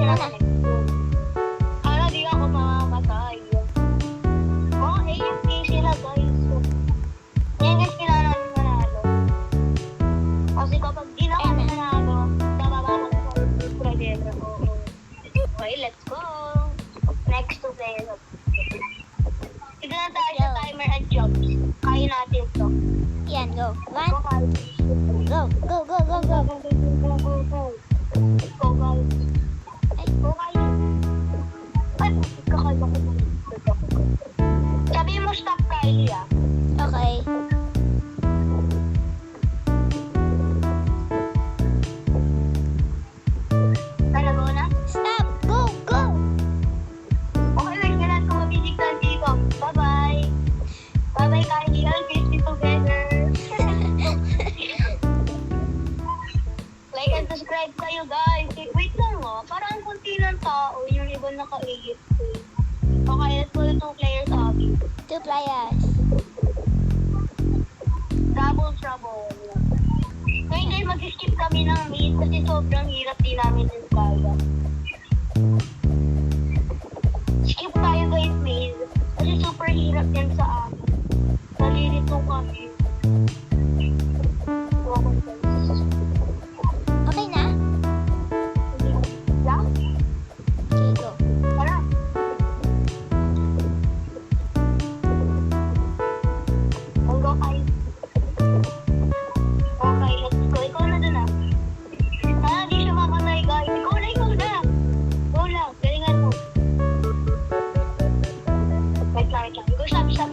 mo na. Para di ako mamamatay. Oh, AFK sila guys. Yan guys, kailangan namin manalo. Kasi kapag di na kami nanalo, nabababag ko sa project. Okay, let's go. Next to play. Tignan na tayo sa timer and jobs. Kaya natin to. Yan, go. One, Go, Kyle. go, go, go, go, go. Go, Kyle. Ay, Go, Kyle. Ay, kakaiba ko. Sabi mo stop, Kylie, ah. okay. Talaga na? Stop, go, go. Okay, wait, kailangan ko mabibigtan dito. Bye-bye. Bye-bye, Kylie. I'll miss you together. Like and subscribe kayo, guys. Wait lang, oh. Parang kunti ng tao. Yung iba naka-AFK. Okay, let's go to 2 players, Abby. 2 players. Double trouble. Ngayon guys, mag-skip kami ng meet kasi sobrang hirap din namin yung kaya. Skip tayo guys, maze. Kasi super hirap yan sa amin. Nalilito kami. Okay na? Lang? Okay, go. Tara. I'll go guys. Okay, let's go. Ikaw na dun ah. Sana di siya mamatay guys. Ikaw na, ikaw na. Go lang, galingan mo. Wait lang. Ikaw sabi ko.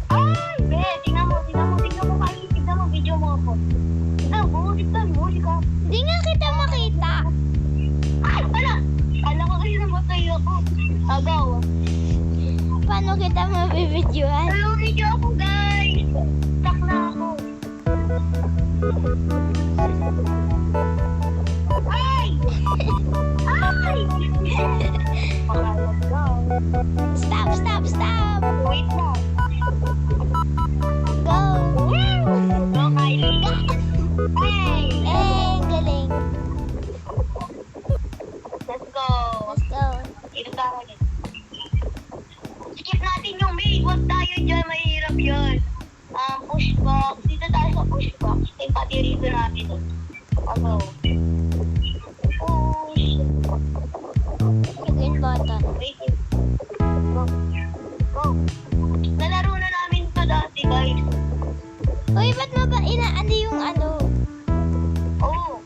Ay, be, tingnan mo kayo. Tingnan mo, video mo ako. Tingnan mo, ikaw. Hindi nga kita makita. Ay, wala. Kala ko kayo namatay ako. Agaw. Paano kita mabibidyoan? Hello, video ako guys. Stuck na ako. Ay! Ay! Okay, let's go. Stop, stop, stop. Wait na. Go. Go, Kylie. Hey! Eh, galing. Let's go. Let's go. Dito tayo ulit. Skip natin yung maid. Huwag tayo dyan. Mahirap yun. Push box. Dito tayo sa push box. Ito yung pati rito natin. Go. Push. Yung in button. Wait. Go. Go. Nalaro na namin to dati, guys. Uy, ba't mo ba inaano yung ano? Oh.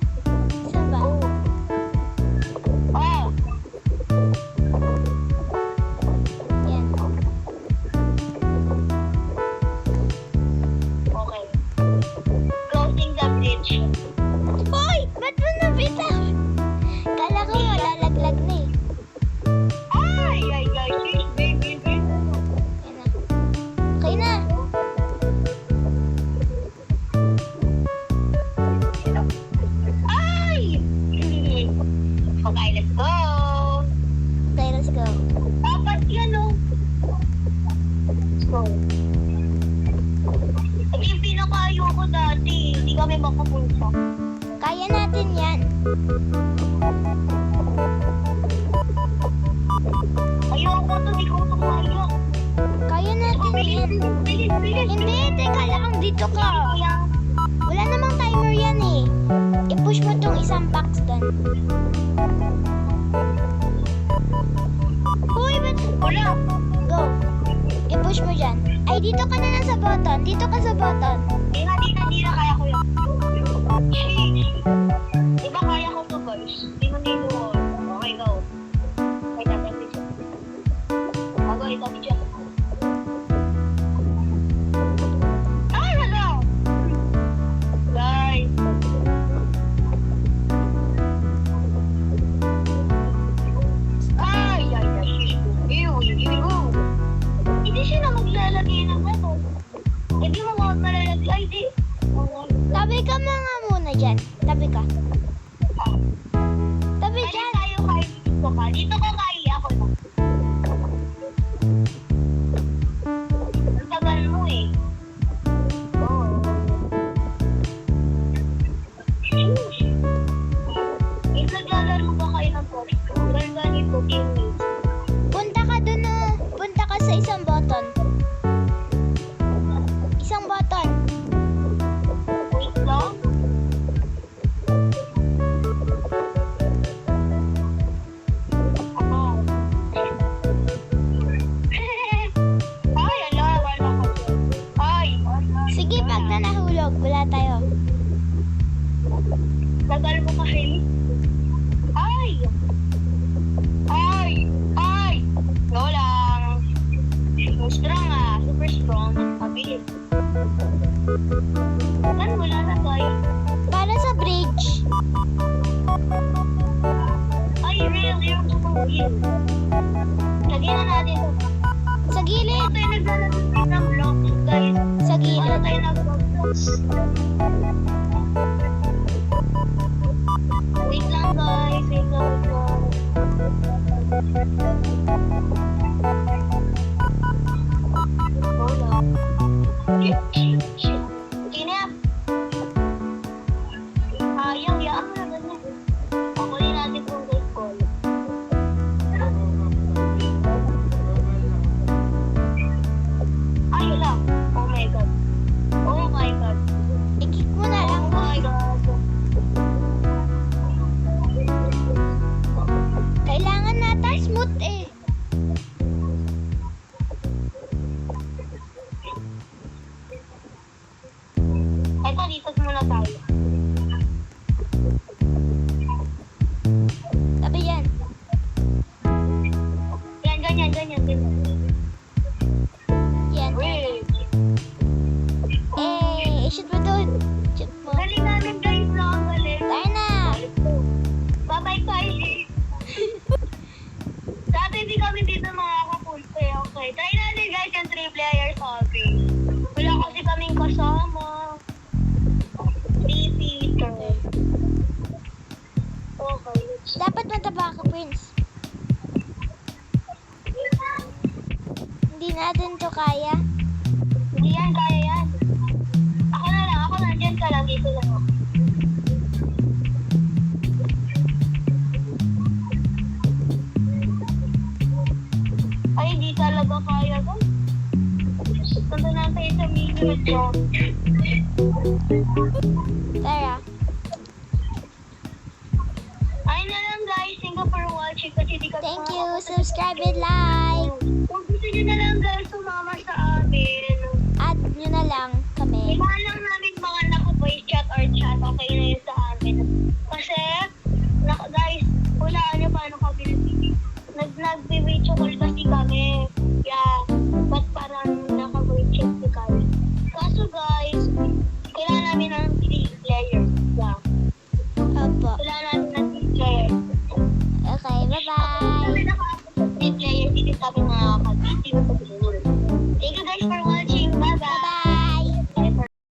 Saan ba? Oh. Oh. Yan. Okay. Closing the bridge. Uy, ba't mo nabitaw? Kala ko malalaglag na eh. Ay, ay, ay. Sheesh, baby, baby. Yan na. Okay na. Ay! Okay, let's go. Okay, let's go. Dapat yan, oh. Let's go. Ito yung pinakayo ko dati. Hindi kami makapunta. Kaya natin yan. Ayoko to, di ko to kaya. Kaya natin yan. Bilis, bilis. Hindi, teka lang. Dito ka. Wala namang timer yan eh. I-push mo tong isang box doon. Uy, ba't? Wala. Go. I-push mo dyan. Ay, dito ka na lang sa button. Dito ka sa button. Di na kaya ko yan. Sheesh. Di ba kaya ko to, guys? Di mo dito. Okay, go. Okay, tatay ko siya. Bago, itabi siya. Ay, wala. Guys. Ay, ay, ay, sheesh. Ew, hindi siya na maglalagay ng ano. Hindi mo malalagay. Ay, di. Tabi ka mga muna dyan. Tabi ka. Tabi Ay, dyan. tayo kay dito ka. Dito ko kaya ako na. Ang tagal mo eh. Oh. Sheesh. Tagal mo kasi. Ay! Ay! Ay! Lola! Strong ah. Super strong. Mabilis. Saan mo lalagay? Para sa bridge. Ay, real. Yung tumawin. Lagyan na natin ito. Sa gilid. Ano tayo naglalagay ng blocks, guys? Sa Ano gilid. tayo nag-blocks? Wait lang, guys. Wait lang. Hold on. Okay na. Ayang, yaan mo na ganyan. Pakulin natin kung guys call. Ay, wala. Oh my God. Oh my God. I-kick mo na lang. Oh my God. Kailangan nata smooth eh. Eto, dito muna tayo. Tabi yan. Yan, ganyan, ganyan, ganyan. Yan. Wait. I-shoot mo doon. Shoot mo. Galing namin guys na ang galing. Tayo na. Bye-bye guys. Dati hindi kami dito makakapulpe. Okay. Try natin guys yung 3-player hobby. Wala kasi kaming kasama. 3-seater. Okay. Dapat mataba ka, Prince. Hindi natin to kaya. Hindi yan, kaya yan. Ako na lang, ako nandyan ka lang. Dito lang ako. Ay, hindi talaga kaya to. Nandun na tayo sa minute ko. Tara. Ay na lang guys, thank you for watching kasi di ka Thank you. Subscribe and like. Kung gusto nyo na lang guys sumama sa amin, Add nyo na lang kami. ibahan lang